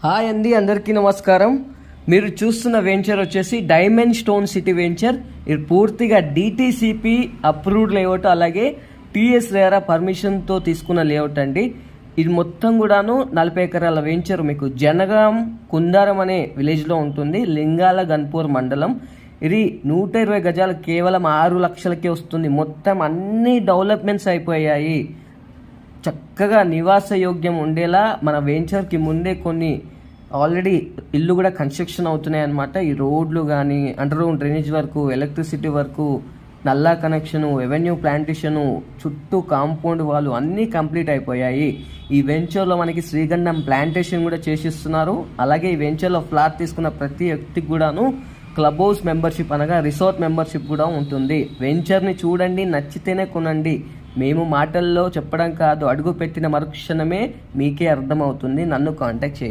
Hi అండి, అందరికీ నమస్కారం. మీరు చూస్తున్న వెంచర్ వచ్చేసి డైమండ్ స్టోన్ సిటీ వెంచర్. ఇది పూర్తిగా డిటిసిపి అప్రూవ్డ్ లేఅవుట్, అలాగే టిఎస్ రేరా పర్మిషన్తో తీసుకున్న లేఅవుట్ అండి. ఇది మొత్తం కూడాను 40 ఎకరాల వెంచర్ మీకు జనగాం కుందారం అనే విలేజ్లో ఉంటుంది, లింగాల గన్పూర్ మండలం. ఇది 120 గజాలు కేవలం 6 లక్షలకే వస్తుంది. మొత్తం అన్ని డెవలప్మెంట్స్ అయిపోయాయి. చక్కగా నివాస యోగ్యం ఉండేలా మన వెంచర్కి ముందే కొన్ని ఆల్రెడీ ఇల్లు కూడా కన్స్ట్రక్షన్ అవుతున్నాయి అన్నమాట. ఈ రోడ్లు కానీ, under ground drainage work, electricity work, నల్లా కనెక్షను, ఎవెన్యూ ప్లాంటేషను, చుట్టూ కాంపౌండ్ వాళ్ళు అన్నీ కంప్లీట్ అయిపోయాయి. ఈ వెంచర్లో మనకి శ్రీగంధం ప్లాంటేషన్ కూడా చేసిస్తున్నారు. అలాగే ఈ వెంచర్లో ఫ్లాట్ తీసుకున్న ప్రతి వ్యక్తికి కూడాను క్లబ్ హౌస్ మెంబర్షిప్ అనగా రిసార్ట్ మెంబర్షిప్ కూడా ఉంటుంది. వెంచర్ని చూడండి, నచ్చితేనే కొనండి. మేము మాటల్లో చెప్పడం కాదు, అడుగు పెట్టిన మరుక్షణమే మీకే అర్థమవుతుంది. నన్ను కాంటాక్ట్ చేయండి.